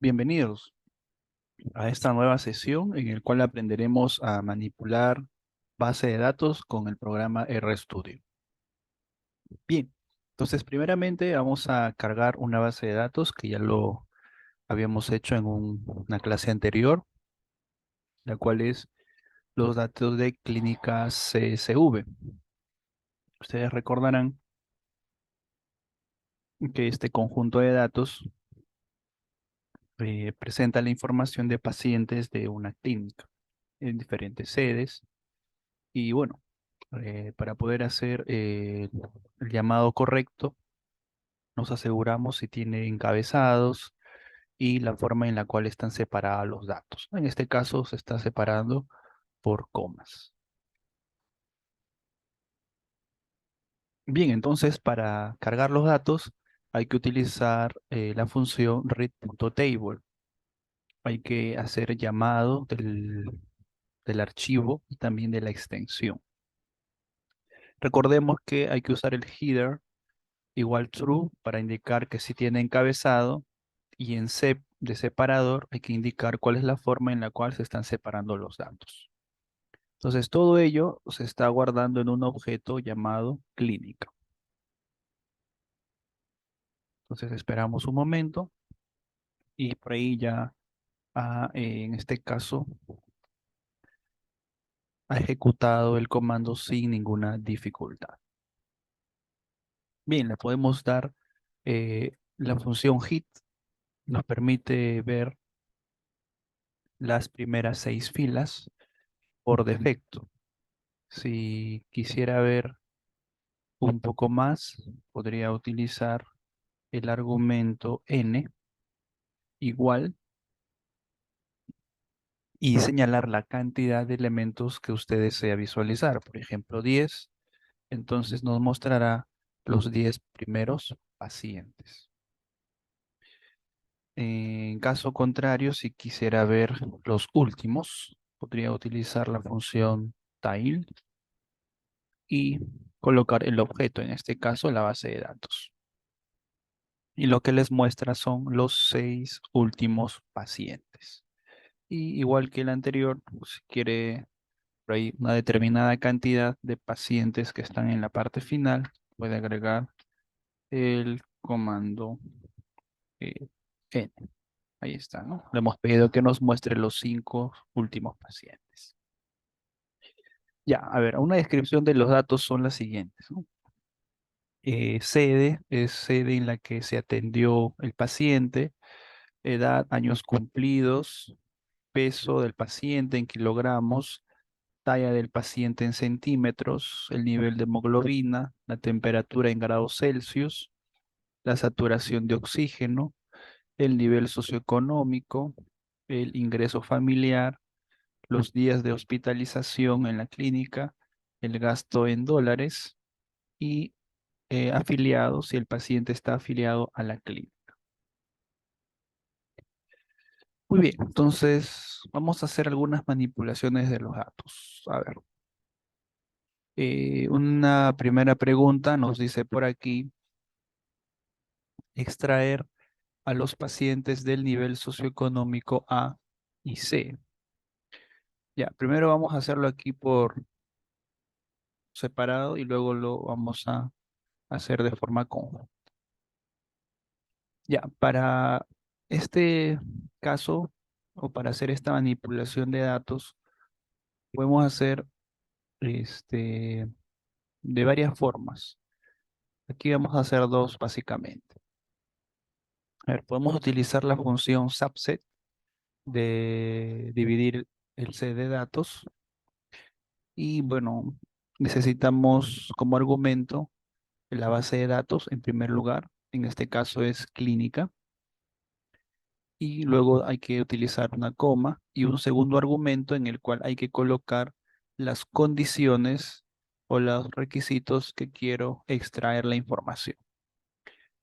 Bienvenidos a esta nueva sesión en el cual aprenderemos a manipular base de datos con el programa RStudio. Bien, entonces primeramente vamos a cargar una base de datos que ya lo habíamos hecho en una clase anterior, la cual es los datos de clínica CSV. Ustedes recordarán que este conjunto de datos presenta la información de pacientes de una clínica en diferentes sedes. Y bueno, para poder hacer el llamado correcto, nos aseguramos si tiene encabezados y la forma en la cual están separados los datos. En este caso se está separando por comas. Bien, entonces para cargar los datos hay que utilizar la función read.table. Hay que hacer llamado del archivo y también de la extensión. Recordemos que hay que usar el header igual true para indicar que sí tiene encabezado, y en de separador hay que indicar cuál es la forma en la cual se están separando los datos. Entonces todo ello se está guardando en un objeto llamado clínica. Entonces esperamos un momento y por ahí ya en este caso ha ejecutado el comando sin ninguna dificultad. Bien, le podemos dar la función hit, nos permite ver las primeras 6 filas por defecto. Si quisiera ver un poco más, podría utilizar el argumento n igual y señalar la cantidad de elementos que usted desea visualizar. Por ejemplo, 10. Entonces nos mostrará los 10 primeros pacientes. En caso contrario, si quisiera ver los últimos, podría utilizar la función tail y colocar el objeto, en este caso la base de datos. Y lo que les muestra son los 6 últimos pacientes. Y igual que el anterior, si quiere por ahí una determinada cantidad de pacientes que están en la parte final, puede agregar el comando eh, n. Ahí está, ¿no? Le hemos pedido que nos muestre los 5 últimos pacientes. Ya, a ver, una descripción de los datos son las siguientes, ¿no? Sede es sede en la que se atendió el paciente, edad, años cumplidos, peso del paciente en kilogramos, talla del paciente en centímetros, el nivel de hemoglobina, la temperatura en grados Celsius, la saturación de oxígeno, el nivel socioeconómico, el ingreso familiar, los días de hospitalización en la clínica, el gasto en dólares y afiliados si el paciente está afiliado a la clínica. Muy bien, entonces vamos a hacer algunas manipulaciones de los datos. A ver, una primera pregunta nos dice por aquí, extraer a los pacientes del nivel socioeconómico A y C. Ya, primero vamos a hacerlo aquí por separado y luego lo vamos a hacer de forma conjunta. Ya, para este caso o para hacer esta manipulación de datos, podemos hacer de varias formas. Aquí vamos a hacer dos básicamente. A ver, podemos utilizar la función subset de dividir el set de datos y bueno, necesitamos como argumento la base de datos en primer lugar, en este caso es clínica, y luego hay que utilizar una coma y un segundo argumento en el cual hay que colocar las condiciones o los requisitos que quiero extraer la información.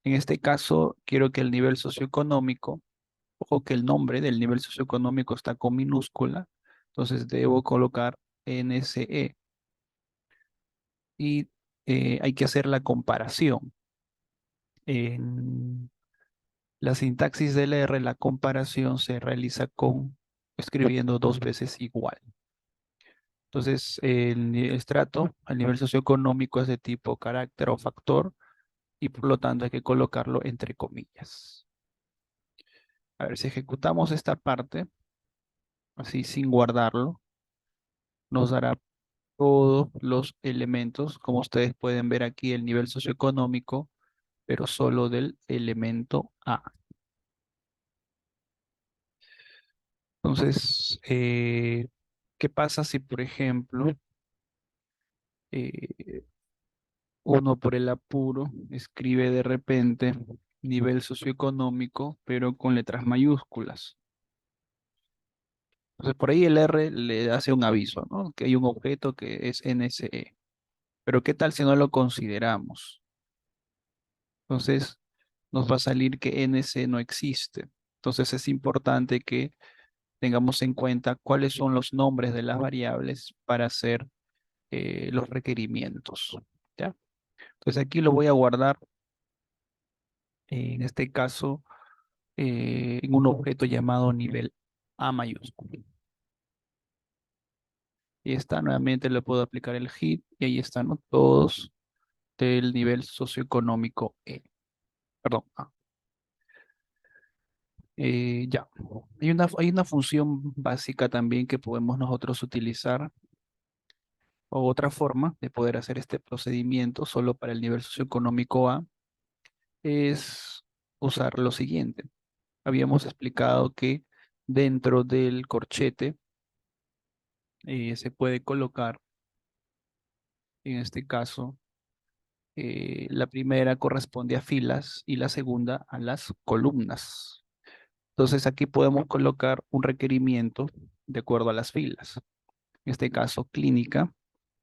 En este caso, quiero que el nivel socioeconómico, ojo que el nombre del nivel socioeconómico está con minúscula, entonces debo colocar NSE y hay que hacer la comparación. En La sintaxis del R, la comparación se realiza con escribiendo dos veces igual. Entonces, el estrato, el nivel socioeconómico es de tipo carácter o factor y por lo tanto hay que colocarlo entre comillas. A ver, si ejecutamos esta parte, así sin guardarlo, nos dará todos los elementos, como ustedes pueden ver aquí, el nivel socioeconómico, pero solo del elemento A. Entonces, ¿qué pasa si, por ejemplo, eh, uno por el apuro escribe de repente nivel socioeconómico, pero con letras mayúsculas? Entonces, por ahí el R le hace un aviso, ¿no? Que hay un objeto que es NSE. Pero ¿qué tal si no lo consideramos? Entonces, nos va a salir que NC no existe. Entonces, es importante que tengamos en cuenta cuáles son los nombres de las variables para hacer los requerimientos. ¿Ya? Entonces, aquí lo voy a guardar, en este caso, en un objeto llamado nivel A mayúsculo. Y está, nuevamente le puedo aplicar el hit y ahí están, ¿no? Todos del nivel socioeconómico E. Perdón, A. Ya. Hay una función básica también que podemos nosotros utilizar, o otra forma de poder hacer este procedimiento solo para el nivel socioeconómico A, es usar lo siguiente. Habíamos explicado que dentro del corchete se puede colocar, en este caso, la primera corresponde a filas y la segunda a las columnas. Entonces aquí podemos colocar un requerimiento de acuerdo a las filas. En este caso, clínica,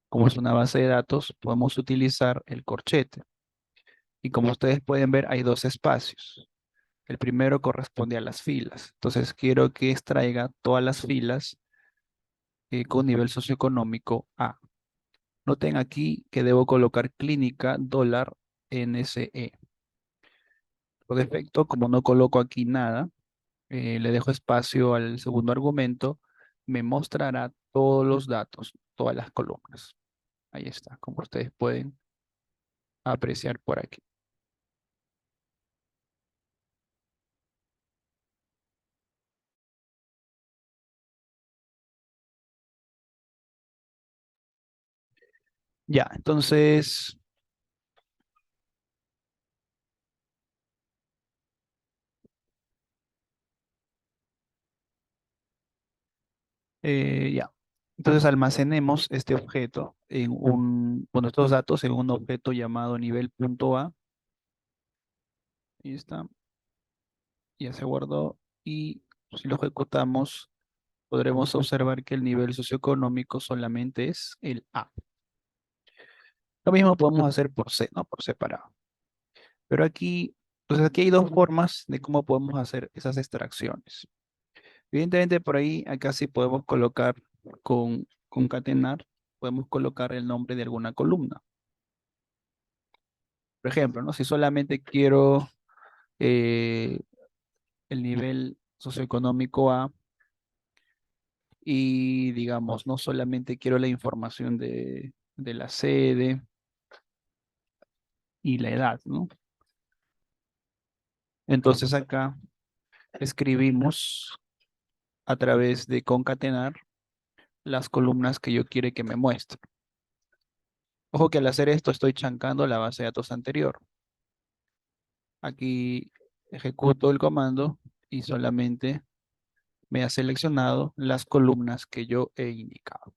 como es una base de datos, podemos utilizar el corchete. Y como ustedes pueden ver, hay dos espacios. El primero corresponde a las filas. Entonces quiero que extraiga todas las filas con nivel socioeconómico A. Noten aquí que debo colocar clínica dólar NSE. Por defecto, como no coloco aquí nada, le dejo espacio al segundo argumento, me mostrará todos los datos, todas las columnas. Ahí está, como ustedes pueden apreciar por aquí. Ya, entonces, ya. Entonces almacenemos este objeto bueno, estos datos en un objeto llamado nivel.a. Ahí está, ya se guardó. Y si lo ejecutamos, podremos observar que el nivel socioeconómico solamente es el A. Lo mismo podemos hacer por C, ¿no? Por separado. Pero aquí, entonces aquí hay dos formas de cómo podemos hacer esas extracciones. Evidentemente por ahí, acá sí podemos colocar con concatenar, podemos colocar el nombre de alguna columna. Por ejemplo, ¿no? Si solamente quiero eh, el nivel socioeconómico A y digamos, no solamente quiero la información de la sede y la edad, ¿no? Entonces acá escribimos a través de concatenar las columnas que yo quiere que me muestre. Ojo que al hacer esto estoy chancando la base de datos anterior. Aquí ejecuto el comando y solamente me ha seleccionado las columnas que yo he indicado.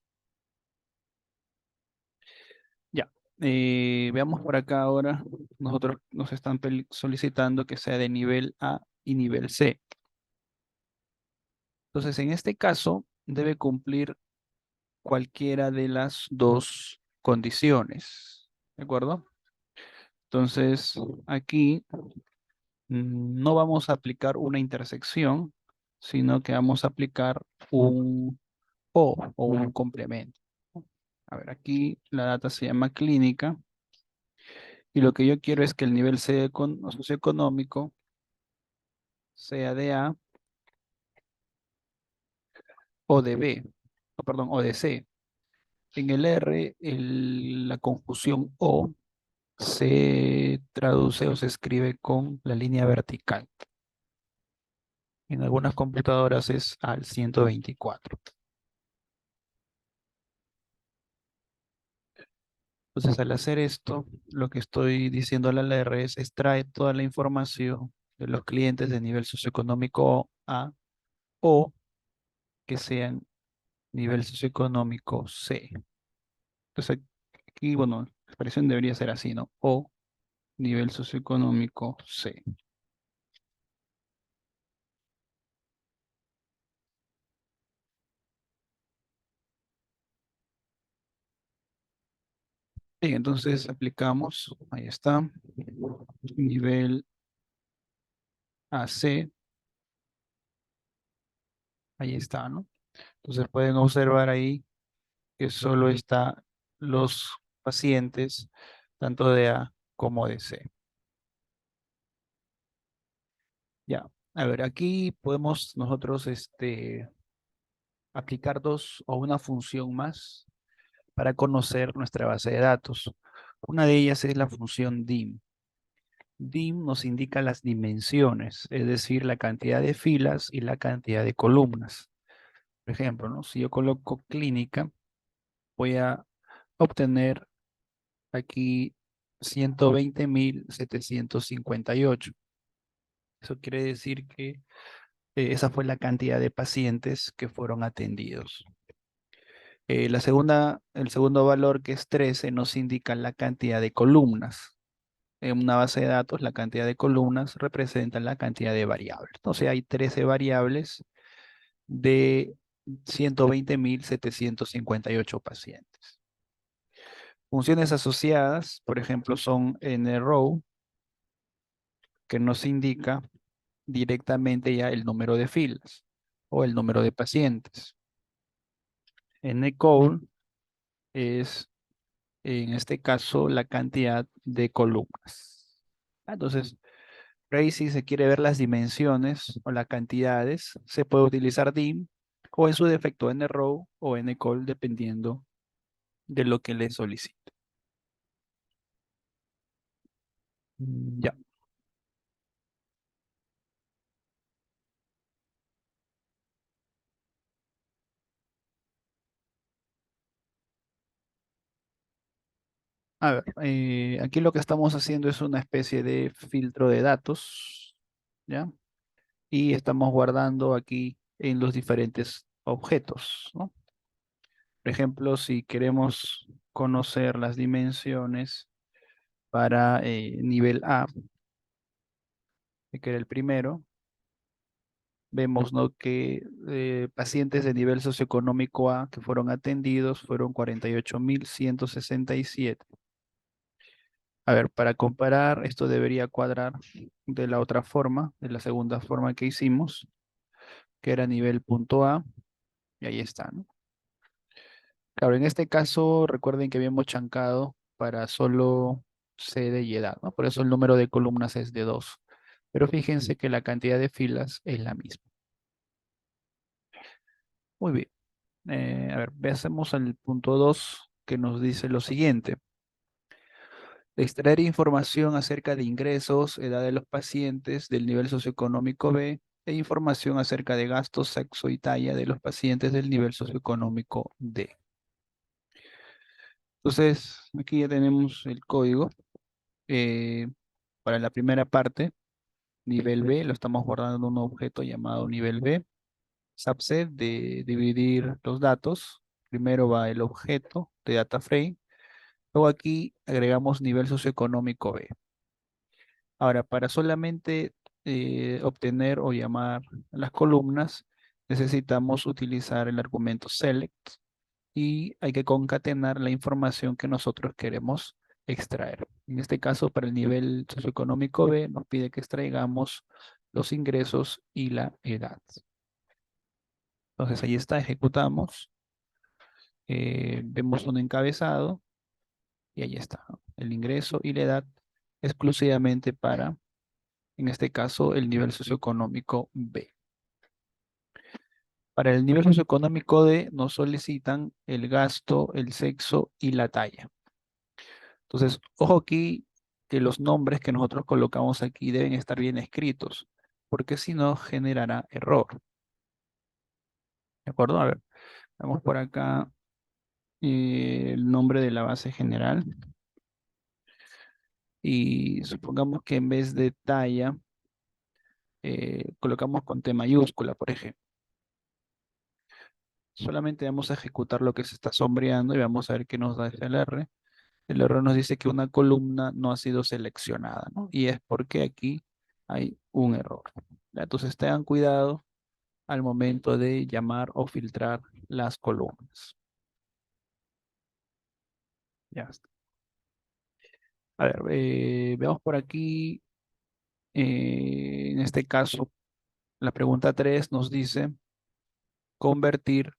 Ya, veamos por acá ahora. Nosotros nos están solicitando que sea de nivel A y nivel C. Entonces, en este caso, debe cumplir cualquiera de las dos condiciones. ¿De acuerdo? Entonces, aquí no vamos a aplicar una intersección, sino que vamos a aplicar un o un complemento. A ver, aquí la data se llama clínica y lo que yo quiero es que el nivel socioeconómico sea de A o de B, o perdón, o de C. En el R, la conjunción O se traduce o se escribe con la línea vertical. En algunas computadoras es al 124. Entonces, al hacer esto, lo que estoy diciendo al LR es extrae toda la información de los clientes de nivel socioeconómico A o que sean nivel socioeconómico C. Entonces, aquí, bueno, la expresión debería ser así, ¿no? O nivel socioeconómico C. Bien, entonces aplicamos, ahí está, nivel AC, ahí está, ¿no? Entonces pueden observar ahí que solo está los pacientes, tanto de A como de C. Ya, a ver, aquí podemos nosotros aplicar dos o una función más para conocer nuestra base de datos. Una de ellas es la función dim. Dim nos indica las dimensiones, es decir, la cantidad de filas y la cantidad de columnas. Por ejemplo, ¿no? Si yo coloco clínica, voy a obtener aquí 120.758. Eso quiere decir que esa fue la cantidad de pacientes que fueron atendidos. El segundo valor, que es 13, nos indica la cantidad de columnas. En una base de datos, la cantidad de columnas representa la cantidad de variables. Entonces hay 13 variables de 120.758 pacientes. Funciones asociadas, por ejemplo, son nrow, que nos indica directamente ya el número de filas o el número de pacientes. Ncode es, en este caso, la cantidad de columnas. Entonces, por ahí si se quiere ver las dimensiones o las cantidades, se puede utilizar dim o en su defecto nrow o ncol, dependiendo de lo que le solicite. Ya. A ver, aquí lo que estamos haciendo es una especie de filtro de datos, ¿ya? Y estamos guardando aquí en los diferentes objetos, ¿no? Por ejemplo, si queremos conocer las dimensiones para nivel A, que era el primero, vemos, ¿no?, que pacientes de nivel socioeconómico A que fueron atendidos fueron 48.167. A ver, para comparar, esto debería cuadrar de la otra forma, de la segunda forma que hicimos, que era nivel punto A, y ahí está, ¿no? Claro, en este caso, recuerden que habíamos chancado para solo sede y edad, ¿no? Por eso el número de columnas es de 2. Pero fíjense que la cantidad de filas es la misma. Muy bien. A ver, veamos el punto 2 que nos dice lo siguiente. Extraer información acerca de ingresos, edad de los pacientes del nivel socioeconómico B e información acerca de gastos, sexo y talla de los pacientes del nivel socioeconómico D. Entonces, aquí ya tenemos el código. Eh, para la primera parte, nivel B, lo estamos guardando en un objeto llamado nivel B. Subset de dividir los datos. Primero va el objeto de data frame. Luego aquí agregamos nivel socioeconómico B. Ahora, para solamente obtener o llamar las columnas, necesitamos utilizar el argumento select y hay que concatenar la información que nosotros queremos extraer. En este caso, para el nivel socioeconómico B, nos pide que extraigamos los ingresos y la edad. Entonces, ahí está, ejecutamos, vemos un encabezado y ahí está, ¿no? El ingreso y la edad exclusivamente para en este caso el nivel socioeconómico B. Para el nivel socioeconómico D nos solicitan el gasto, el sexo y la talla. Entonces, ojo aquí que los nombres que nosotros colocamos aquí deben estar bien escritos, porque si no generará error. ¿De acuerdo? A ver, vamos por acá el nombre de la base general y supongamos que en vez de talla colocamos con T mayúscula, por ejemplo. Solamente vamos a ejecutar lo que se está sombreando y vamos a ver qué nos da el R. El error nos dice que una columna no ha sido seleccionada, ¿no? Y es porque aquí hay un error. ¿Ya? Entonces tengan cuidado al momento de llamar o filtrar las columnas. Ya está. A ver, veamos por aquí. En este caso, la pregunta 3 nos dice convertir.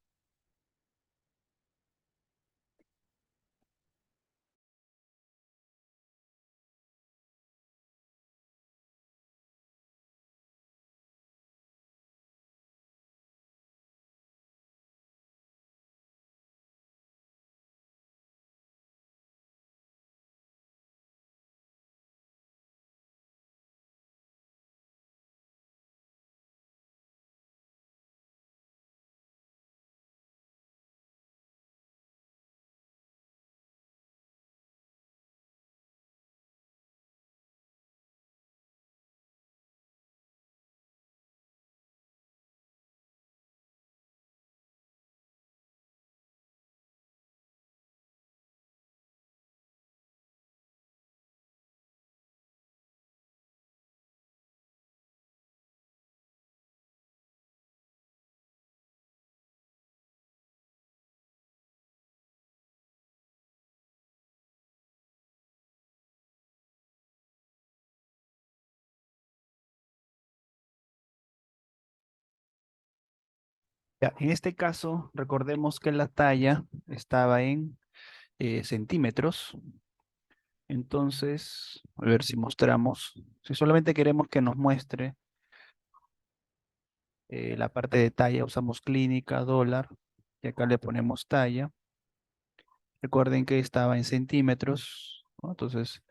Ya, en este caso, recordemos que la talla estaba en centímetros. Entonces, a ver si mostramos. Si solamente queremos que nos muestre la parte de talla, usamos clínica, dólar, y acá le ponemos talla. Recuerden que estaba en centímetros, ¿no? Entonces,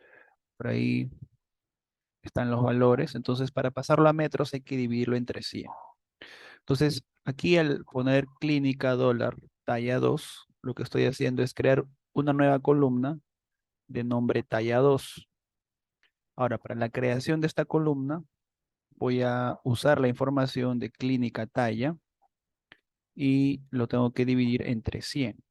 por ahí están los valores. Entonces, para pasarlo a metros hay que dividirlo entre 100. Entonces, aquí al poner clínica, dólar, talla 2, lo que estoy haciendo es crear una nueva columna de nombre talla 2. Ahora, para la creación de esta columna, voy a usar la información de clínica talla y lo tengo que dividir entre 100, ¿de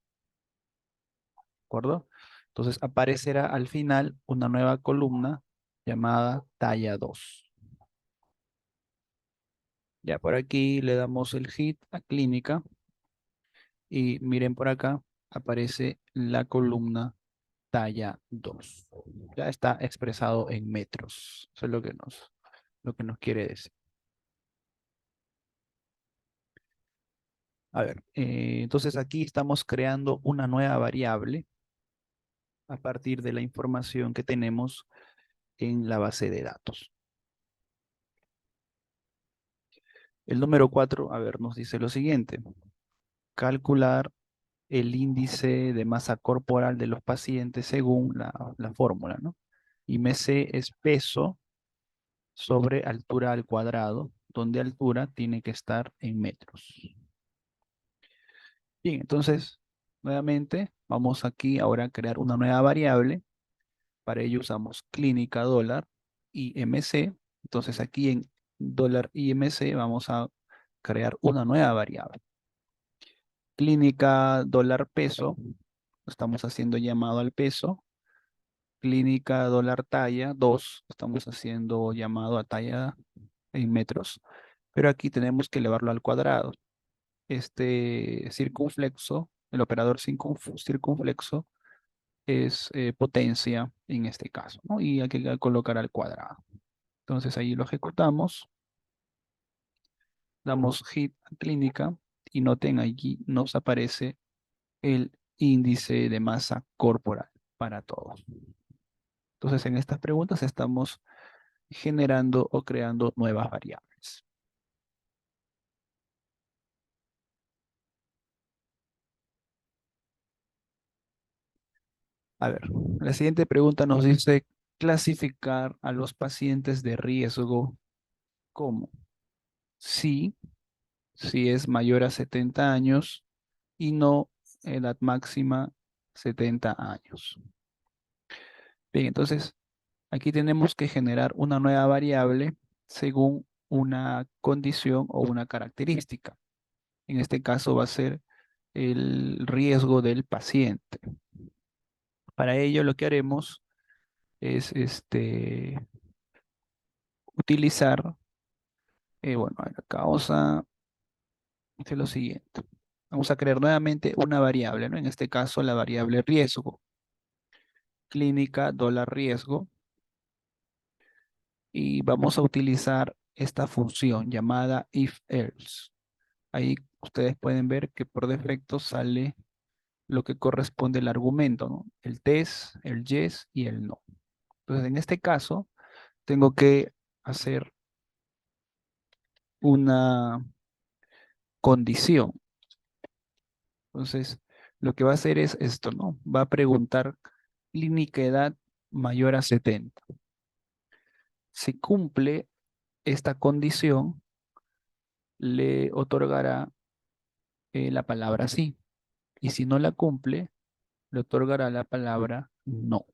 acuerdo? Entonces aparecerá al final una nueva columna llamada talla 2. Ya por aquí le damos el hit a clínica y miren por acá, aparece la columna talla 2. Ya está expresado en metros. Eso es lo que nos quiere decir. A ver, entonces aquí estamos creando una nueva variable a partir de la información que tenemos en la base de datos. El número 4, a ver, nos dice lo siguiente. Calcular el índice de masa corporal de los pacientes según la fórmula, ¿no? IMC es peso sobre altura al cuadrado, donde altura tiene que estar en metros. Bien, entonces, nuevamente, vamos aquí ahora a crear una nueva variable. Para ello usamos clínica dólar IMC. Entonces aquí en dólar IMC vamos a crear una nueva variable. Clínica dólar peso, estamos haciendo llamado al peso. Clínica dólar talla 2, estamos haciendo llamado a talla en metros. Pero aquí tenemos que elevarlo al cuadrado. Este circunflexo, el operador circunflexo, es potencia en este caso, ¿no? Y hay que colocar al cuadrado. Entonces ahí lo ejecutamos, damos hit a clínica y noten allí nos aparece el índice de masa corporal para todos. Entonces en estas preguntas estamos generando o creando nuevas variables. A ver, la siguiente pregunta nos dice clasificar a los pacientes de riesgo como sí, si es mayor a 70 años y no edad máxima 70 años. Bien, entonces aquí tenemos que generar una nueva variable según una condición o una característica. En este caso va a ser el riesgo del paciente. Para ello lo que haremos es utilizar, bueno, acá vamos a hacer lo siguiente. Vamos a crear nuevamente una variable, ¿no? En este caso la variable riesgo, clínica dólar riesgo, y vamos a utilizar esta función llamada if-else. Ahí ustedes pueden ver que por defecto sale lo que corresponde al argumento, ¿no? El test, el yes y el no. Entonces, en este caso, tengo que hacer una condición. Entonces, lo que va a hacer es esto, ¿no? Va a preguntar clínica edad mayor a 70. Si cumple esta condición, le otorgará la palabra sí. Y si no la cumple, le otorgará la palabra no.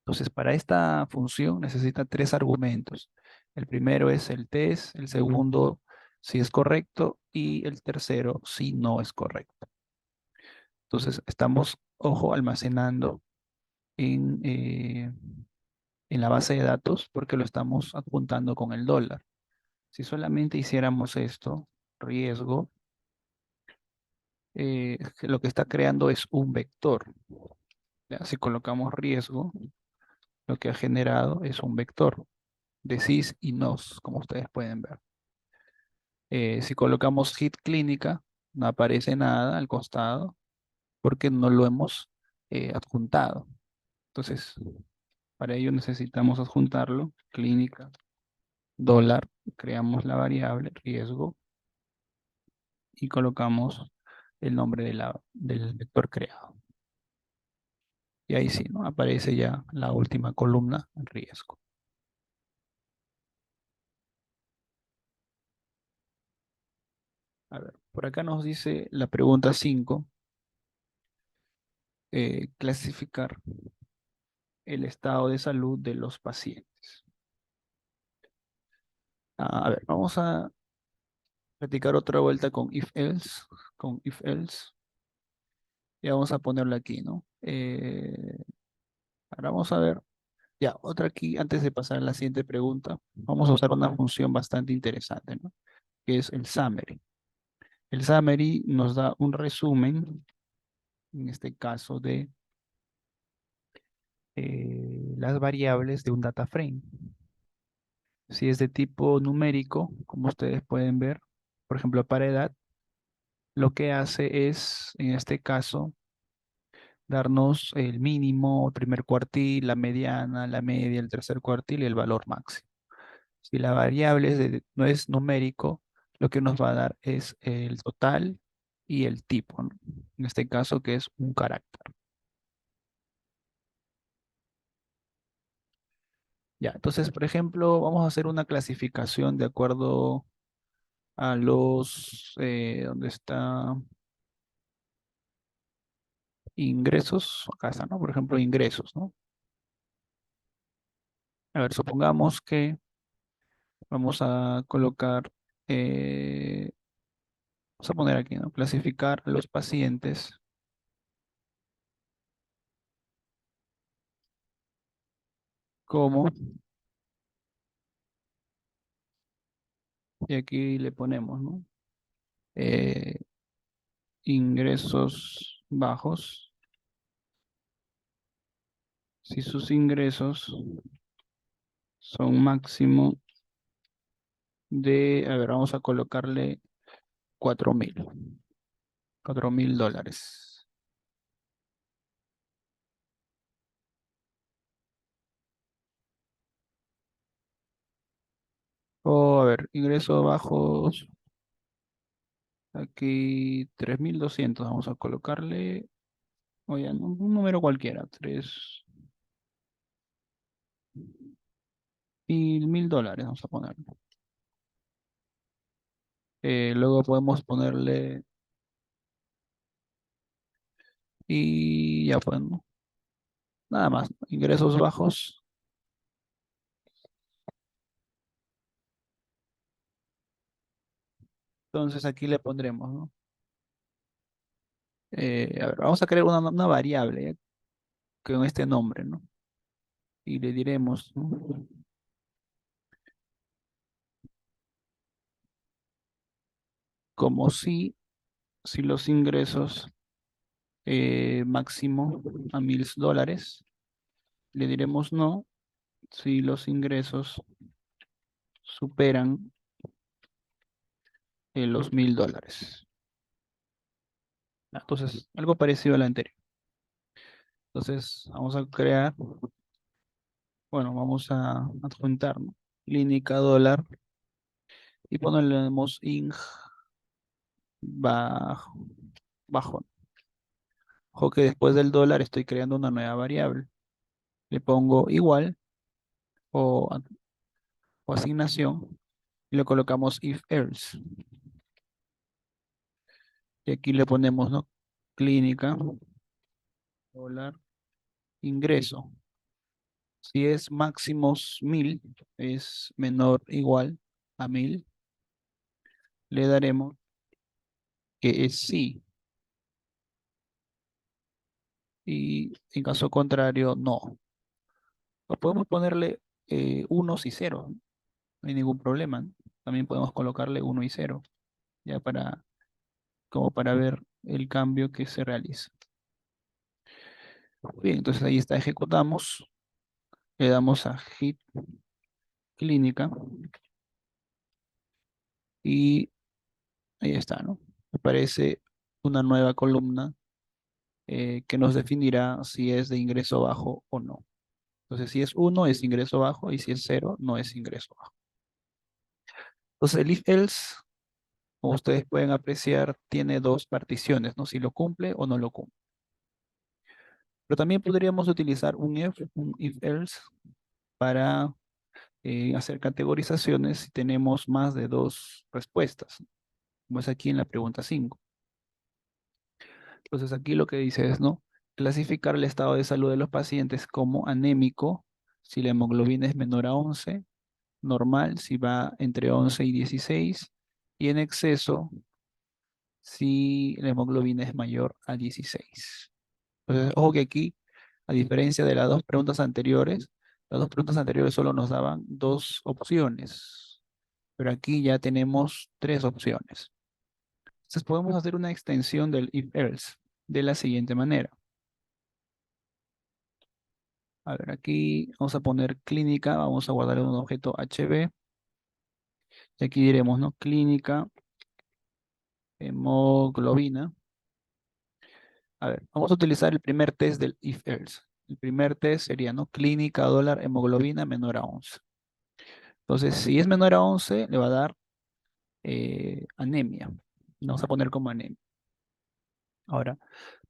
Entonces, para esta función necesita tres argumentos. El primero es el test, el segundo si es correcto y el tercero si no es correcto. Entonces, estamos, ojo, almacenando en la base de datos porque lo estamos adjuntando con el dólar. Si solamente hiciéramos esto, riesgo, lo que está creando es un vector. ¿Ya? Si colocamos riesgo, lo que ha generado es un vector de cis y nos, como ustedes pueden ver. Si colocamos hit clínica, no aparece nada al costado porque no lo hemos adjuntado. Entonces, para ello necesitamos adjuntarlo, clínica, dólar, creamos la variable riesgo y colocamos el nombre del vector creado. Y ahí sí, ¿no? Aparece ya la última columna, riesgo. A ver, por acá nos dice la pregunta 5, clasificar el estado de salud de los pacientes. A ver, vamos a practicar otra vuelta con if else, y vamos a ponerlo aquí, ¿no? Ahora vamos a ver, ya, otra aquí, antes de pasar a la siguiente pregunta, vamos a usar una función bastante interesante, ¿no? Que es el summary. El summary nos da un resumen, en este caso, de las variables de un data frame. Si es de tipo numérico, como ustedes pueden ver, por ejemplo, para edad, lo que hace es, en este caso, darnos el mínimo, el primer cuartil, la mediana, la media, el tercer cuartil y el valor máximo. Si la variable no es numérico, lo que nos va a dar es el total y el tipo, ¿no? En este caso, que es un carácter. Ya, entonces, por ejemplo, vamos a hacer una clasificación de acuerdo a los, ¿dónde está? Ingresos, acá está, ¿no? Por ejemplo, ingresos, ¿no? A ver, supongamos que vamos a colocar, vamos a poner aquí, ¿no? Clasificar a los pacientes como, y aquí le ponemos, ¿no? Eh, ingresos bajos, si sus ingresos son máximo de, a ver, vamos a colocarle 4.000, $4.000. ingresos bajos, aquí 3.200 vamos a colocarle, oye, un número cualquiera, 3.000 dólares vamos a ponerle. Luego podemos ponerle, y ya pues, ¿no? Nada más, ingresos bajos. Entonces aquí le pondremos, ¿no? A ver, vamos a crear una variable, ¿ya? Con este nombre, ¿no? Y le diremos, ¿no? Como si los ingresos máximo a 1.000 dólares, le diremos no si los ingresos superan los 1.000 dólares. Entonces, algo parecido al anterior. Entonces, vamos a crear, bueno, vamos a adjuntar, ¿no? Clínica dólar y ponemos ing bajo, bajo. Ojo que después del dólar estoy creando una nueva variable. Le pongo igual o, o asignación y le colocamos if else. Y aquí le ponemos, ¿no? Clínica, dólar, ingreso. Si es máximos 1.000, es menor o igual a 1.000, le daremos que es sí. Y en caso contrario, no. O podemos ponerle unos y ceros, ¿no? No hay ningún problema, ¿no? También podemos colocarle 1 y 0, ya como para ver el cambio que se realiza. Bien, entonces ahí está, ejecutamos, le damos a hit clínica y ahí está, ¿no? Aparece una nueva columna que nos definirá si es de ingreso bajo o no. Entonces, si es uno es ingreso bajo y si es cero no es ingreso bajo. Entonces, el if else, como ustedes pueden apreciar, tiene dos particiones, ¿no? Si lo cumple o no lo cumple. Pero también podríamos utilizar un if else para hacer categorizaciones si tenemos más de dos respuestas, como es aquí en la pregunta 5. Entonces aquí lo que dice es, ¿no? Clasificar el estado de salud de los pacientes como anémico si la hemoglobina es menor a 11, normal si va entre 11 y 16, y en exceso si la hemoglobina es mayor a 16. Entonces, ojo que aquí, a diferencia de las dos preguntas anteriores solo nos daban dos opciones, pero aquí ya tenemos tres opciones. Entonces podemos hacer una extensión del if else de la siguiente manera. A ver, aquí vamos a poner clínica, vamos a guardar un objeto HB. Y aquí diremos, ¿no? Clínica, hemoglobina. A ver, vamos a utilizar el primer test del if else. El primer test sería, ¿no? Clínica, dólar, hemoglobina menor a 11. Entonces, si es menor a 11, le va a dar anemia. Vamos a poner como anemia. Ahora,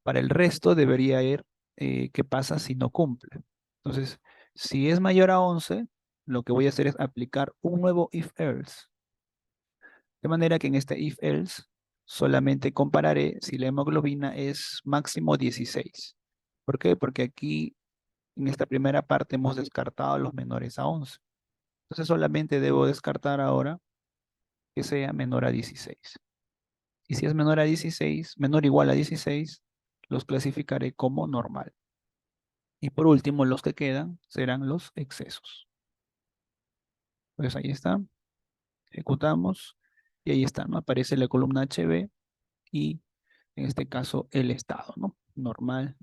para el resto debería ir qué pasa si no cumple. Entonces, si es mayor a 11, lo que voy a hacer es aplicar un nuevo if else. De manera que en este if else solamente compararé si la hemoglobina es máximo 16. ¿Por qué? Porque aquí en esta primera parte hemos descartado los menores a 11. Entonces solamente debo descartar ahora que sea menor a 16. Y si es menor a 16, menor o igual a 16, los clasificaré como normal. Y por último, los que quedan serán los excesos. Pues ahí está, ejecutamos y ahí está, ¿no? Aparece la columna HB y en este caso el estado, ¿no? Normal.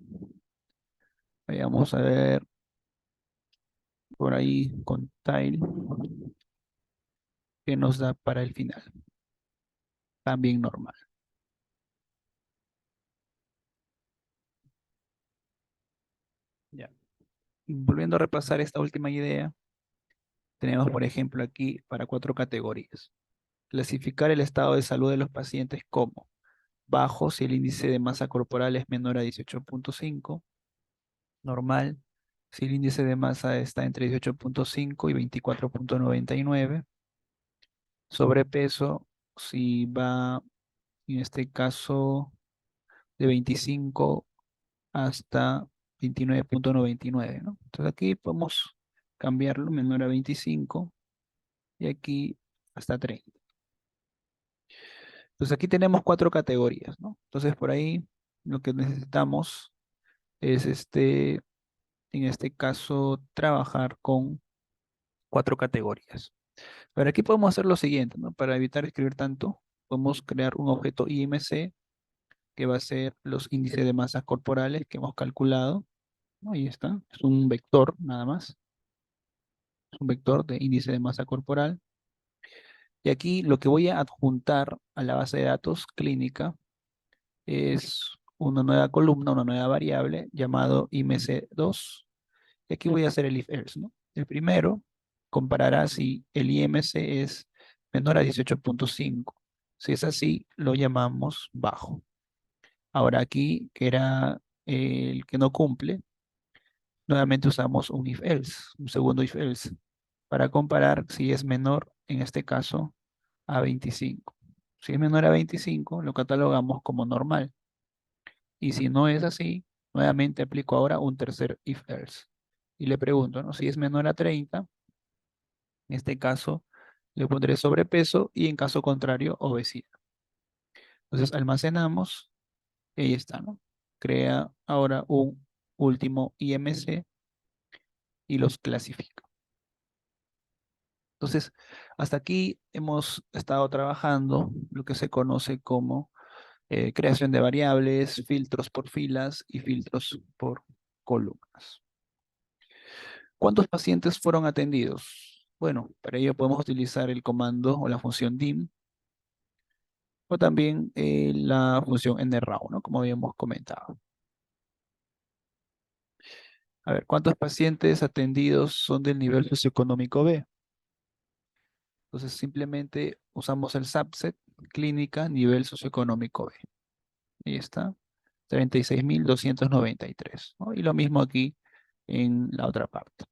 Vamos a ver por ahí con tile que nos da para el final. También normal. Ya. Volviendo a repasar esta última idea, Tenemos, por ejemplo, aquí para 4 categorías. Clasificar el estado de salud de los pacientes como bajo si el índice de masa corporal es menor a 18,5, normal si el índice de masa está entre 18,5 y 24,99, sobrepeso si va, en este caso, de 25 hasta 29,99, ¿no? Entonces aquí podemos cambiarlo, menor a 25 y aquí hasta 30. Entonces aquí tenemos 4 categorías, ¿no? Entonces por ahí lo que necesitamos es en este caso, trabajar con 4 categorías. Pero aquí podemos hacer lo siguiente, ¿no? Para evitar escribir tanto, podemos crear un objeto IMC que va a ser los índices de masas corporales que hemos calculado, ¿no? Ahí está, es un vector nada más, es un vector de índice de masa corporal. Y aquí lo que voy a adjuntar a la base de datos clínica es una nueva columna, una nueva variable llamado IMC2. Y aquí voy a hacer el if else, ¿no? El primero comparará si el IMC es menor a 18,5. Si es así, lo llamamos bajo. Ahora aquí, que era el que no cumple, nuevamente usamos un if else, un segundo if else, para comparar si es menor, en este caso, a 25. Si es menor a 25, lo catalogamos como normal. Y si no es así, nuevamente aplico ahora un tercer if else. Y le pregunto, ¿no? Si es menor a 30, en este caso le pondré sobrepeso y en caso contrario, obesidad. Entonces almacenamos y ahí está, ¿no? Crea ahora un último IMC y los clasifica. Entonces, hasta aquí hemos estado trabajando lo que se conoce como creación de variables, filtros por filas y filtros por columnas. ¿Cuántos pacientes fueron atendidos? Bueno, para ello podemos utilizar el comando o la función dim o también la función nRAW, ¿no? Como habíamos comentado. A ver, ¿cuántos pacientes atendidos son del nivel socioeconómico B? Entonces simplemente usamos el subset clínica nivel socioeconómico B. Ahí está, 36.293, ¿no? Y lo mismo aquí en la otra parte.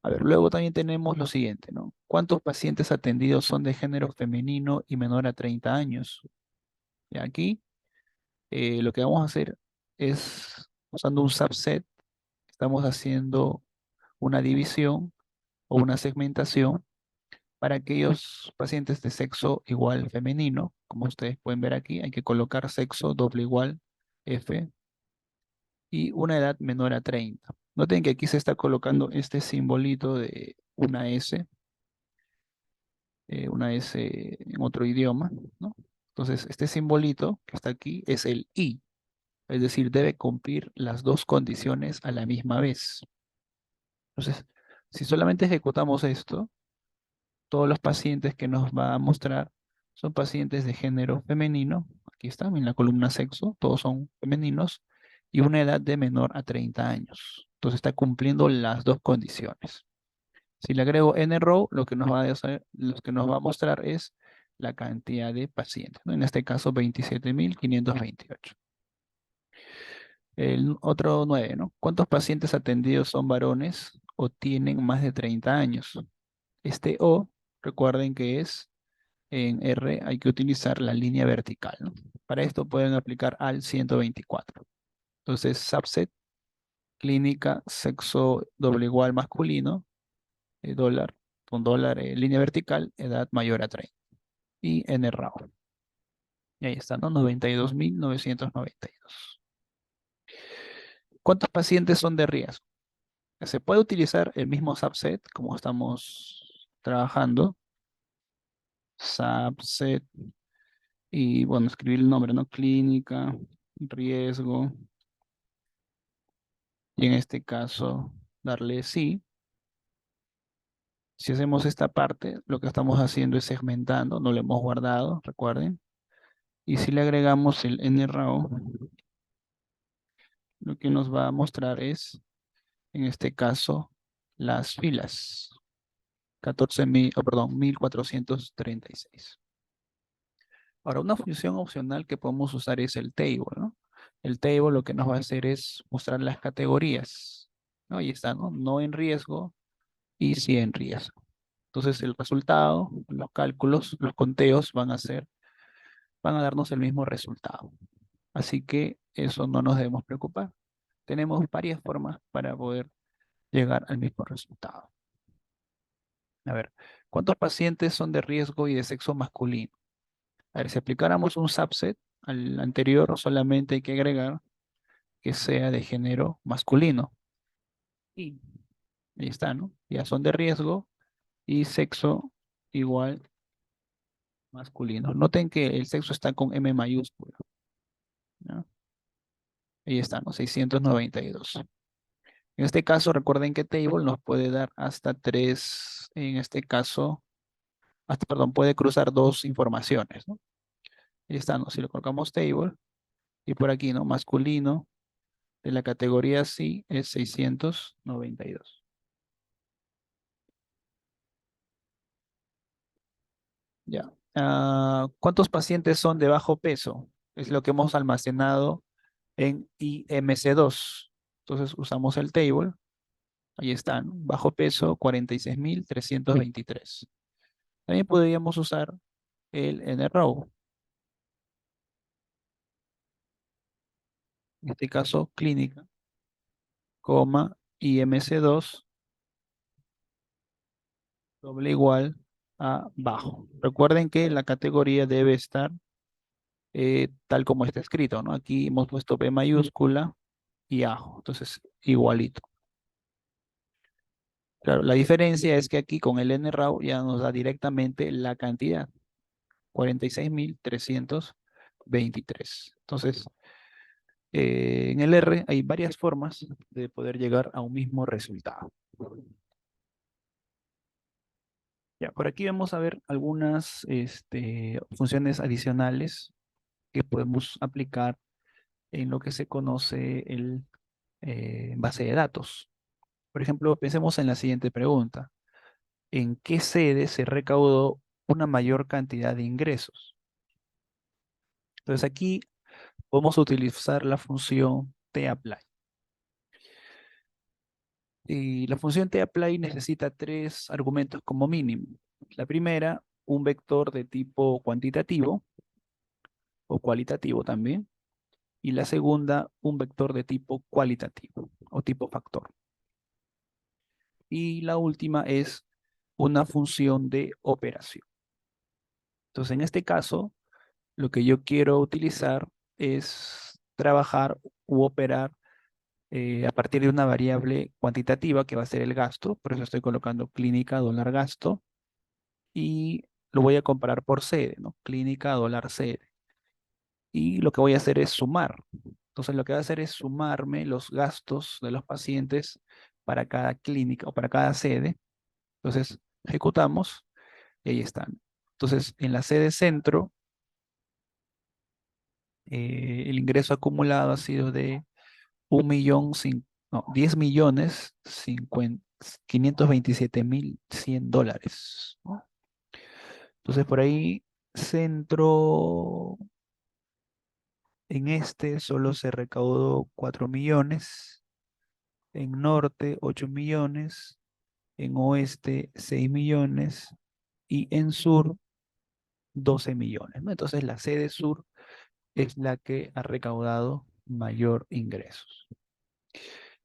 A ver, luego también tenemos lo siguiente, ¿no? ¿Cuántos pacientes atendidos son de género femenino y menor a 30 años? Y aquí lo que vamos a hacer es, usando un subset, estamos haciendo una división o una segmentación para aquellos pacientes de sexo igual femenino. Como ustedes pueden ver aquí, hay que colocar sexo doble igual F y una edad menor a 30. Noten que aquí se está colocando este simbolito de una S en otro idioma, ¿no? Entonces, este simbolito que está aquí es el I, es decir, debe cumplir las dos condiciones a la misma vez. Entonces, si solamente ejecutamos esto, todos los pacientes que nos va a mostrar son pacientes de género femenino, aquí están en la columna sexo, todos son femeninos, y una edad de menor a 30 años. Entonces está cumpliendo las dos condiciones. Si le agrego nRow, lo que nos va a mostrar es la cantidad de pacientes, ¿no? En este caso 27.528. El otro 9, ¿no? ¿Cuántos pacientes atendidos son varones o tienen más de 30 años? Este O, recuerden que es en R, hay que utilizar la línea vertical, ¿no? Para esto pueden aplicar al 124. Entonces, subset, clínica, sexo doble igual masculino, dólar, con dólar, línea vertical, edad mayor a 30. Y nRAW. Y ahí está, ¿no? 92.992. ¿Cuántos pacientes son de riesgo? Se puede utilizar el mismo subset como estamos trabajando. Subset. Y bueno, escribir el nombre, ¿no? Clínica, riesgo. Y en este caso, darle sí. Si hacemos esta parte, lo que estamos haciendo es segmentando, no lo hemos guardado, recuerden. Y si le agregamos el nRAW, lo que nos va a mostrar es, en este caso, las filas. 14.000, perdón, 1436. Ahora, una función opcional que podemos usar es el table, ¿no? El table lo que nos va a hacer es mostrar las categorías, ¿no? Ahí está, ¿no? No en riesgo y sí en riesgo. Entonces, el resultado, los cálculos, los conteos van a darnos el mismo resultado. Así que eso no nos debemos preocupar. Tenemos varias formas para poder llegar al mismo resultado. A ver, ¿cuántos pacientes son de riesgo y de sexo masculino? A ver, si aplicáramos un subset al anterior, solamente hay que agregar que sea de género masculino. Y ahí está, ¿no? Ya son de riesgo y sexo igual masculino. Noten que el sexo está con M mayúscula, ¿no? Ahí está, ¿no? 692. En este caso, recuerden que table nos puede dar hasta tres, en este caso, hasta, perdón, puede cruzar dos informaciones, ¿no? Ahí está, ¿no? Si le colocamos table y por aquí, ¿no? Masculino de la categoría sí es 692. Ya. ¿Cuántos pacientes son de bajo peso? Es lo que hemos almacenado en IMC2. Entonces usamos el table. Ahí están. Bajo peso 46.323. También podríamos usar el NROW. En este caso, clínica, coma, IMC2 doble igual a bajo. Recuerden que la categoría debe estar tal como está escrito, ¿no? Aquí hemos puesto P mayúscula y ajo, entonces igualito. Claro, la diferencia es que aquí con el NRAW ya nos da directamente la cantidad, 46.323. Entonces, en el R hay varias formas de poder llegar a un mismo resultado. Ya, por aquí vamos a ver algunas funciones adicionales que podemos aplicar en lo que se conoce el base de datos. Por ejemplo, pensemos en la siguiente pregunta. ¿En qué sede se recaudó una mayor cantidad de ingresos? Entonces aquí vamos a utilizar la función tapply. Y la función tapply necesita tres argumentos como mínimo. La primera, un vector de tipo cuantitativo o cualitativo también. Y la segunda, un vector de tipo cualitativo o tipo factor. Y la última es una función de operación. Entonces, en este caso, lo que yo quiero utilizar es trabajar u operar a partir de una variable cuantitativa que va a ser el gasto. Por eso estoy colocando clínica dólar gasto y lo voy a comparar por sede, ¿no? Clínica dólar sede. Y lo que voy a hacer es sumar. Entonces, lo que voy a hacer es sumarme los gastos de los pacientes para cada clínica o para cada sede. Entonces, ejecutamos y ahí están. Entonces, en la sede centro, el ingreso acumulado ha sido de 10.527.100 dólares, ¿no? Entonces, por ahí, centro, en este solo se recaudó 4 millones, en norte 8 millones, en oeste 6 millones y en sur 12 millones, ¿no? Entonces, la sede sur es la que ha recaudado mayor ingresos.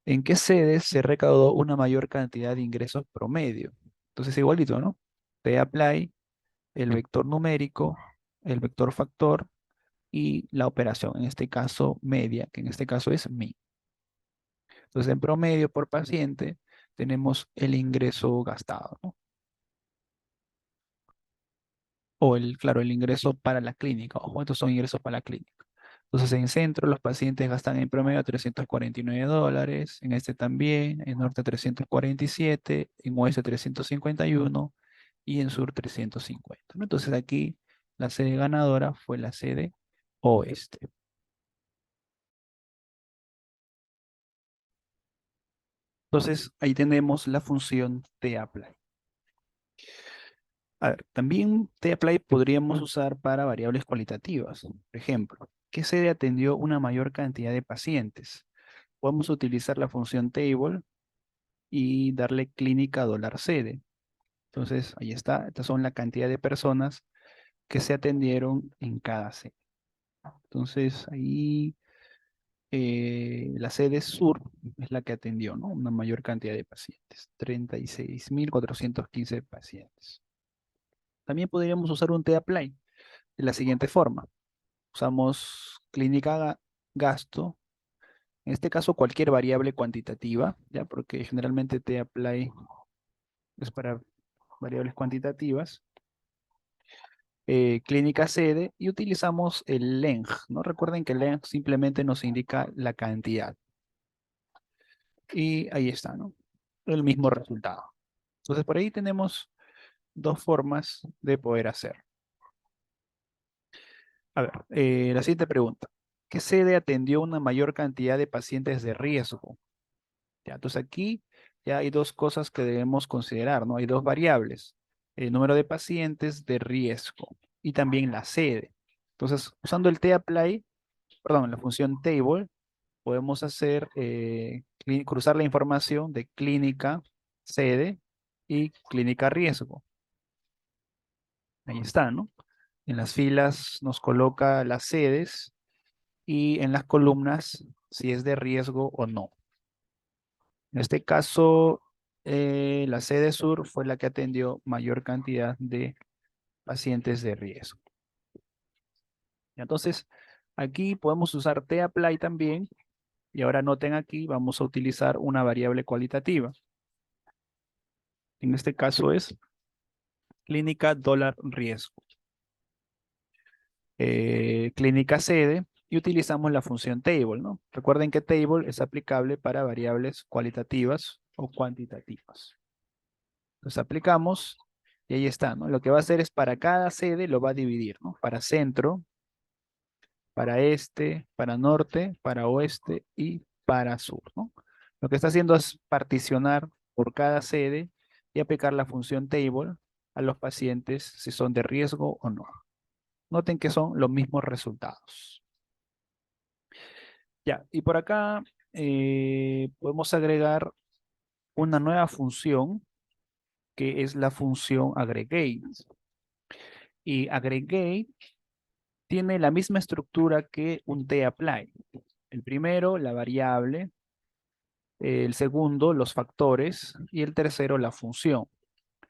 ¿En qué sedes se recaudó una mayor cantidad de ingresos promedio? Entonces, igualito, ¿no? T-apply, el vector numérico, el vector factor y la operación, en este caso media, que en este caso es mi. Entonces, en promedio por paciente tenemos el ingreso gastado, ¿no? O claro, el ingreso para la clínica. Ojo, estos son ingresos para la clínica. Entonces, en centro los pacientes gastan en promedio 349 dólares, en este también, en norte 347, en oeste 351 y en sur 350, ¿no? Entonces, aquí la sede ganadora fue la sede oeste. Entonces, ahí tenemos la función tapply. A ver, también tapply podríamos usar para variables cualitativas. Por ejemplo, ¿qué sede atendió una mayor cantidad de pacientes? Podemos utilizar la función table y darle clínica $sede. Entonces, ahí está. Estas son la cantidad de personas que se atendieron en cada sede. Entonces, ahí la sede sur es la que atendió, ¿no? Una mayor cantidad de pacientes. 36.415 pacientes. También podríamos usar un tapply de la siguiente forma. Usamos clínica gasto. En este caso, cualquier variable cuantitativa, ¿ya? Porque generalmente tapply es para variables cuantitativas. Clínica sede y utilizamos el length, ¿no? Recuerden que el length simplemente nos indica la cantidad. Y ahí está, ¿no? El mismo resultado. Entonces, por ahí tenemos dos formas de poder hacer. A ver, la siguiente pregunta. ¿Qué sede atendió una mayor cantidad de pacientes de riesgo? Ya, entonces aquí ya hay dos cosas que debemos considerar, ¿no? Hay dos variables. El número de pacientes de riesgo y también la sede. Entonces, usando el tapply, perdón, la función table, podemos hacer, cruzar la información de clínica, sede y clínica riesgo. Ahí está, ¿no? En las filas nos coloca las sedes y en las columnas si es de riesgo o no. En este caso, la sede sur fue la que atendió mayor cantidad de pacientes de riesgo. Entonces, aquí podemos usar tapply también. Y ahora noten aquí, vamos a utilizar una variable cualitativa. En este caso es clínica $riesgo. Clínica sede y utilizamos la función table, ¿no? Recuerden que table es aplicable para variables cualitativas o cuantitativas. Entonces aplicamos y ahí está, ¿no? Lo que va a hacer es para cada sede lo va a dividir, ¿no? Para centro, para este, para norte, para oeste y para sur, ¿no? Lo que está haciendo es particionar por cada sede y aplicar la función table a los pacientes si son de riesgo o no. Noten que son los mismos resultados. Ya, y por acá podemos agregar una nueva función que es la función aggregate. Y aggregate tiene la misma estructura que un tapply. El primero, la variable, el segundo, los factores y el tercero, la función.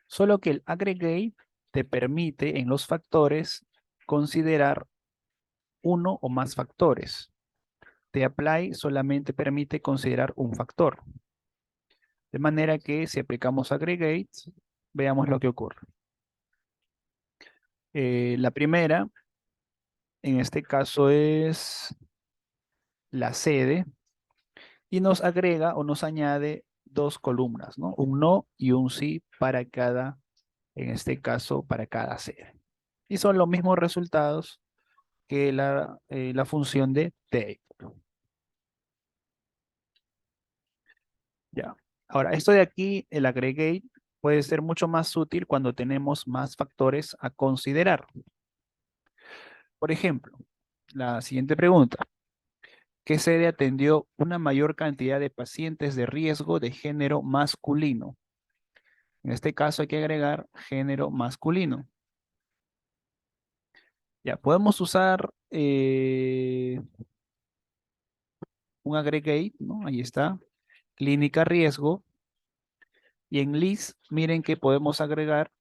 Solo que el aggregate te permite en los factores considerar uno o más factores. Tapply solamente permite considerar un factor. De manera que si aplicamos aggregate, veamos lo que ocurre. La primera, en este caso es la sede, y nos agrega o nos añade dos columnas, ¿no? Un no y un sí para cada, en este caso, para cada sede. Y son los mismos resultados que la función de take. Ya. Ahora, esto de aquí, el aggregate, puede ser mucho más útil cuando tenemos más factores a considerar. Por ejemplo, la siguiente pregunta. ¿Qué sede atendió una mayor cantidad de pacientes de riesgo de género masculino? En este caso hay que agregar género masculino. Ya, podemos usar un aggregate, ¿no? Ahí está. Clínica riesgo. Y en list, miren que podemos agregar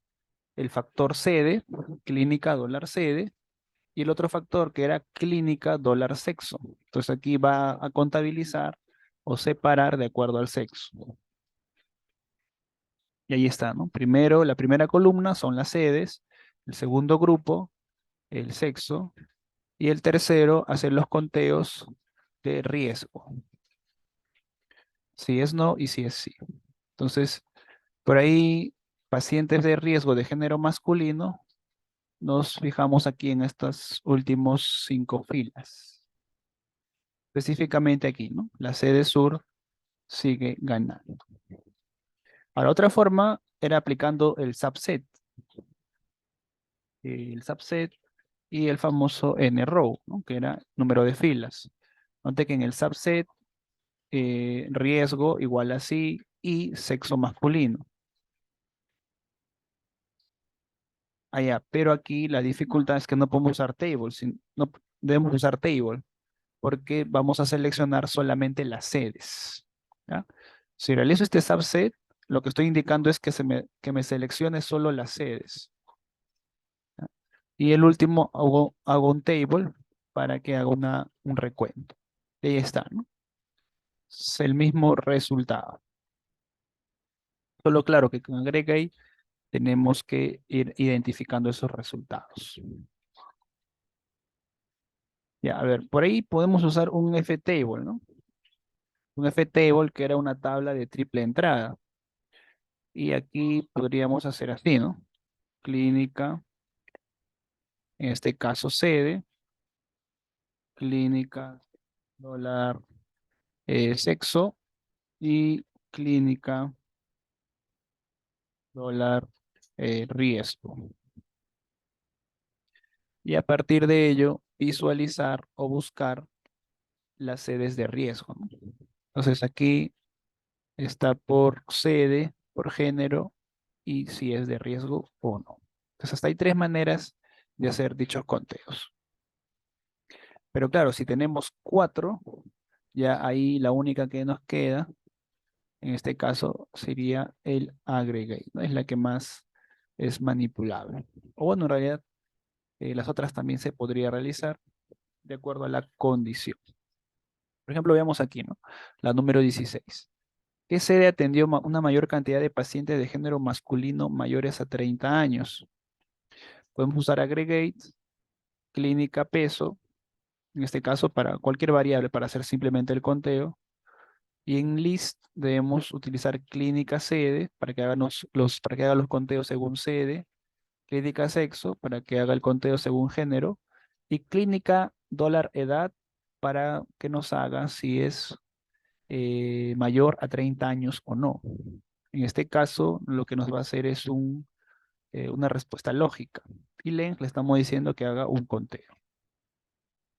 el factor sede, clínica $sede, y el otro factor que era clínica $sexo. Entonces aquí va a contabilizar o separar de acuerdo al sexo. Y ahí está, ¿no? Primero, la primera columna son las sedes, el segundo grupo, el sexo, y el tercero, hacer los conteos de riesgo. Si es no y si es sí. Entonces, por ahí, pacientes de riesgo de género masculino, nos fijamos aquí en estas últimos 5 filas. Específicamente aquí, ¿no? La sede sur sigue ganando. Ahora, otra forma era aplicando el subset y el famoso n-row, ¿no? Que era número de filas. Note que en el subset, riesgo igual a sí y sexo masculino. Allá, pero aquí la dificultad es que no podemos usar table, no debemos usar table, porque vamos a seleccionar solamente las sedes. ¿Ya? Si realizo este subset, lo que estoy indicando es que me seleccione solo las sedes. ¿Ya? Y el último hago un table para que haga un recuento. Y ahí está, ¿no? Es el mismo resultado. Solo claro que con aggregate tenemos que ir identificando esos resultados. Ya, a ver, por ahí podemos usar un ftable, ¿no? Un ftable que era una tabla de triple entrada. Y aquí podríamos hacer así, ¿no? Clínica, en este caso sede, clínica, dólar, sexo y clínica, dólar, riesgo. Y a partir de ello, visualizar o buscar las sedes de riesgo, ¿no? Entonces aquí está por sede, por género y si es de riesgo o no. Entonces hasta hay tres maneras de hacer dichos conteos. Pero claro, si tenemos cuatro, ya ahí la única que nos queda, en este caso, sería el aggregate, ¿no? Es la que más es manipulable. O bueno, en realidad, las otras también se podría realizar de acuerdo a la condición. Por ejemplo, veamos aquí, ¿no? La número 16. ¿Qué sede atendió una mayor cantidad de pacientes de género masculino mayores a 30 años? Podemos usar aggregate, clínica peso, en este caso para cualquier variable para hacer simplemente el conteo. Y en list debemos utilizar clínica sede para que para que haga los conteos según sede, clínica sexo para que haga el conteo según género y clínica dólar edad para que nos haga si es mayor a 30 años o no. En este caso, lo que nos va a hacer es una respuesta lógica. Y le estamos diciendo que haga un conteo.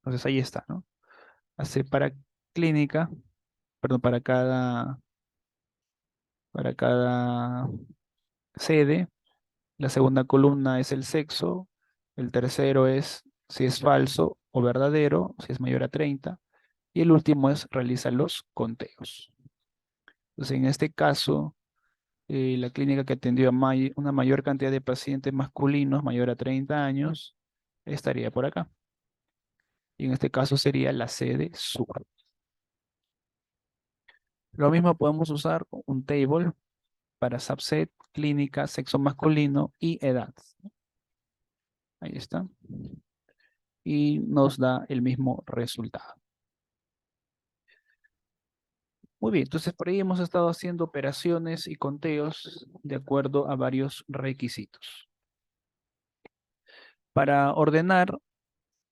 Entonces ahí está, ¿no? Hace para clínica, perdón, para cada sede. La segunda columna es el sexo. El tercero es si es falso o verdadero, si es mayor a 30. Y el último es realiza los conteos. Entonces, en este caso, la clínica que atendió a una mayor cantidad de pacientes masculinos mayor a 30 años estaría por acá. Y en este caso sería la sede sur. Lo mismo podemos usar un table para subset, clínica, sexo masculino y edad. Ahí está. Y nos da el mismo resultado. Muy bien, entonces por ahí hemos estado haciendo operaciones y conteos de acuerdo a varios requisitos. Para ordenar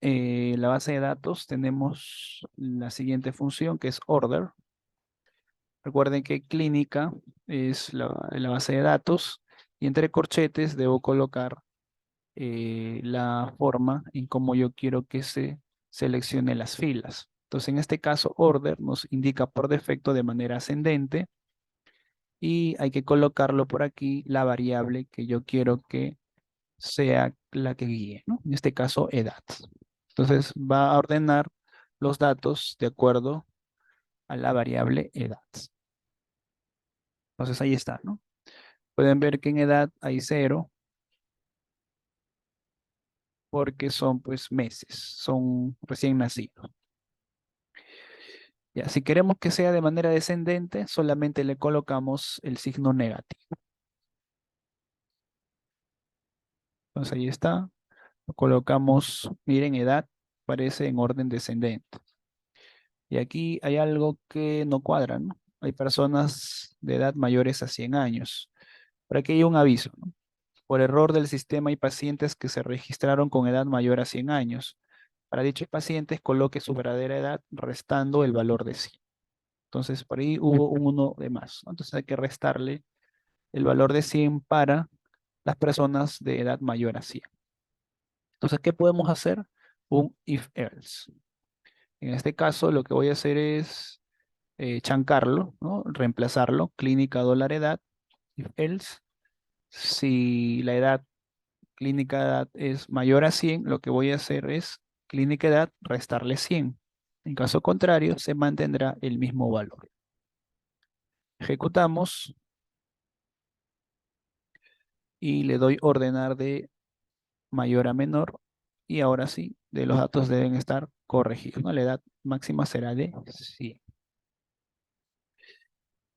la base de datos tenemos la siguiente función que es order. Recuerden que clínica es la base de datos y entre corchetes debo colocar la forma en cómo yo quiero que se seleccione las filas. Entonces, en este caso, order nos indica por defecto de manera ascendente y hay que colocarlo por aquí la variable que yo quiero que sea la que guíe, ¿no? En este caso, edad. Entonces, va a ordenar los datos de acuerdo a la variable edad. Entonces, ahí está, ¿no? Pueden ver que en edad hay 0 porque son pues meses, son recién nacidos. Ya, si queremos que sea de manera descendente, solamente le colocamos el signo negativo. Entonces ahí está. Lo colocamos, miren, edad, aparece en orden descendente. Y aquí hay algo que no cuadra, ¿no? Hay personas de edad mayores a 100 años. Por aquí hay un aviso, ¿no? Por error del sistema hay pacientes que se registraron con edad mayor a 100 años. Para dichos pacientes coloque su verdadera edad restando el valor de 100. Entonces, por ahí hubo un 1 de más, ¿no? Entonces hay que restarle el valor de 100 para las personas de edad mayor a 100. Entonces, ¿qué podemos hacer? Un if-else. En este caso, lo que voy a hacer es chancarlo, ¿no? Reemplazarlo, clínica dólar edad, if-else. Si la edad, clínica edad es mayor a 100, lo que voy a hacer es clínica edad restarle 100. En caso contrario, se mantendrá el mismo valor. Ejecutamos y le doy ordenar de mayor a menor. Y ahora sí, de los datos deben estar corregidos, ¿no? La edad máxima será de 100.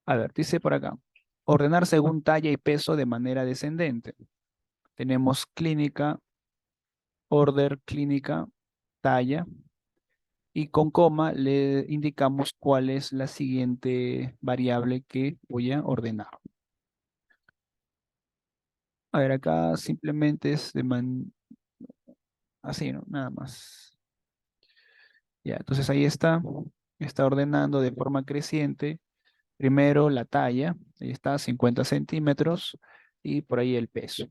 A ver, dice por acá, ordenar según talla y peso de manera descendente. Tenemos clínica, order, clínica, talla, y con coma le indicamos cuál es la siguiente variable que voy a ordenar. A ver, acá simplemente es así, ¿no? Nada más. Ya, entonces ahí está ordenando de forma creciente. Primero la talla, ahí está, 50 centímetros, y por ahí el peso.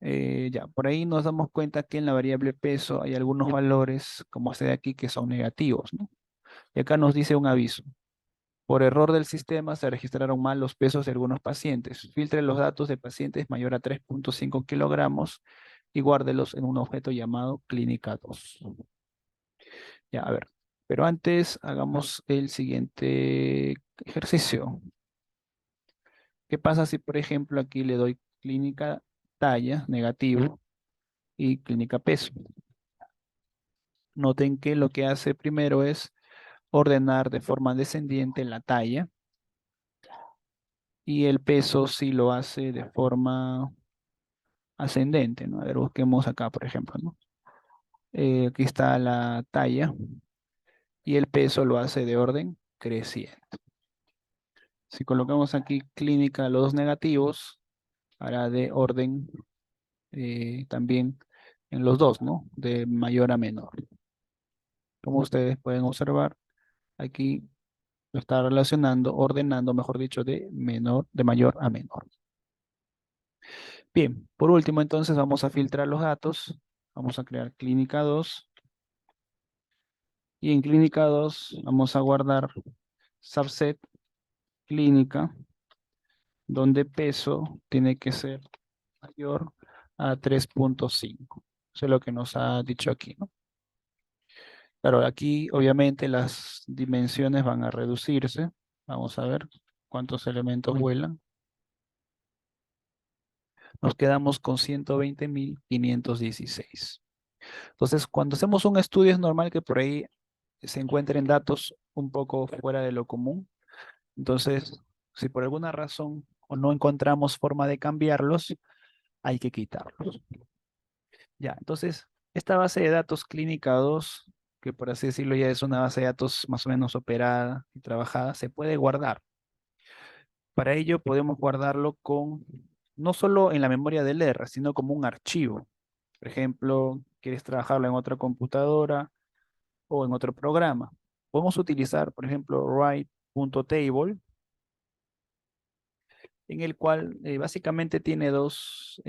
Ya, por ahí nos damos cuenta que en la variable peso hay algunos valores, como este de aquí, que son negativos, ¿no? Y acá nos dice un aviso. Por error del sistema se registraron mal los pesos de algunos pacientes. Filtre los datos de pacientes mayor a 3,5 kilogramos y guárdelos en un objeto llamado clínica 2. Ya, a ver. Pero antes hagamos el siguiente ejercicio. ¿Qué pasa si, por ejemplo, aquí le doy clínica talla, negativo, y clínica peso? Noten que lo que hace primero es ordenar de forma descendiente la talla y el peso sí lo hace de forma ascendente, ¿no? A ver, busquemos acá, por ejemplo, ¿no? Aquí está la talla y el peso lo hace de orden creciente. Si colocamos aquí clínica los dos negativos, hará de orden también en los dos, ¿no? De mayor a menor. Como ustedes pueden observar, aquí lo está relacionando, ordenando, mejor dicho, de mayor a menor. Bien, por último, entonces vamos a filtrar los datos. Vamos a crear clínica 2. Y en clínica 2 vamos a guardar subset clínica, donde peso tiene que ser mayor a 3,5. Eso es lo que nos ha dicho aquí, ¿no? Claro, aquí obviamente las dimensiones van a reducirse. Vamos a ver cuántos elementos vuelan. Nos quedamos con 120.516. Entonces, cuando hacemos un estudio es normal que por ahí se encuentren datos un poco fuera de lo común. Entonces, si por alguna razón o no encontramos forma de cambiarlos, hay que quitarlos. Ya, entonces, esta base de datos clínica 2, que por así decirlo ya es una base de datos más o menos operada y trabajada, se puede guardar. Para ello podemos guardarlo no solo en la memoria del R, sino como un archivo. Por ejemplo, quieres trabajarlo en otra computadora o en otro programa. Podemos utilizar, por ejemplo, write.table, en el cual básicamente tiene dos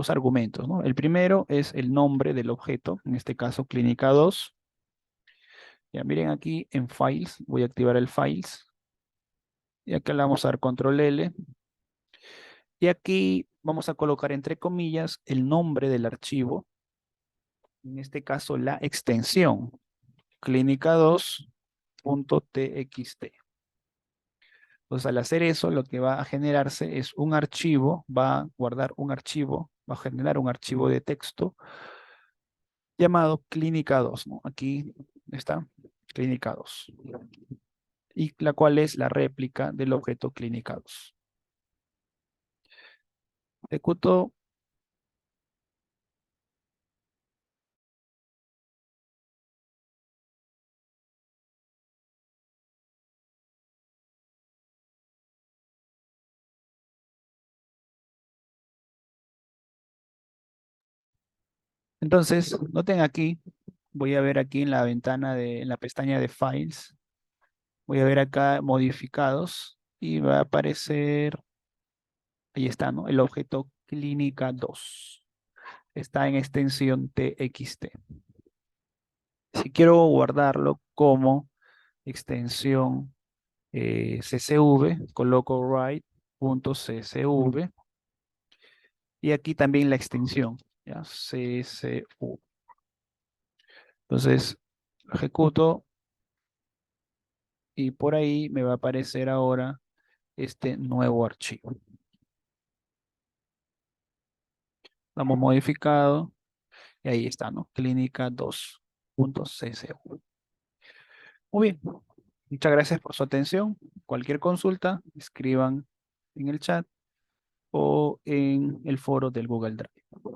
argumentos, ¿no? El primero es el nombre del objeto, en este caso clínica 2. Ya miren aquí en Files, voy a activar el Files, y acá le vamos a dar Control L, y aquí vamos a colocar entre comillas el nombre del archivo, en este caso la extensión, clínica2.txt. Entonces, al hacer eso, lo que va a generarse es un archivo, va a guardar un archivo, va a generar un archivo de texto llamado clínica 2, ¿no? Aquí está, clínica 2, y la cual es la réplica del objeto clínica 2. Ejecuto. Entonces, noten aquí voy a ver aquí en la ventana en la pestaña de Files, voy a ver acá modificados y va a aparecer, ahí está, ¿no? El objeto clínica 2. Está en extensión TXT. Si quiero guardarlo como extensión CSV, coloco write.csv y aquí también la extensión, ¿ya? CSV. Entonces, lo ejecuto y por ahí me va a aparecer ahora este nuevo archivo. Damos modificado y ahí está, ¿no? Clínica 2.csv. Muy bien. Muchas gracias por su atención. Cualquier consulta, escriban en el chat o en el foro del Google Drive.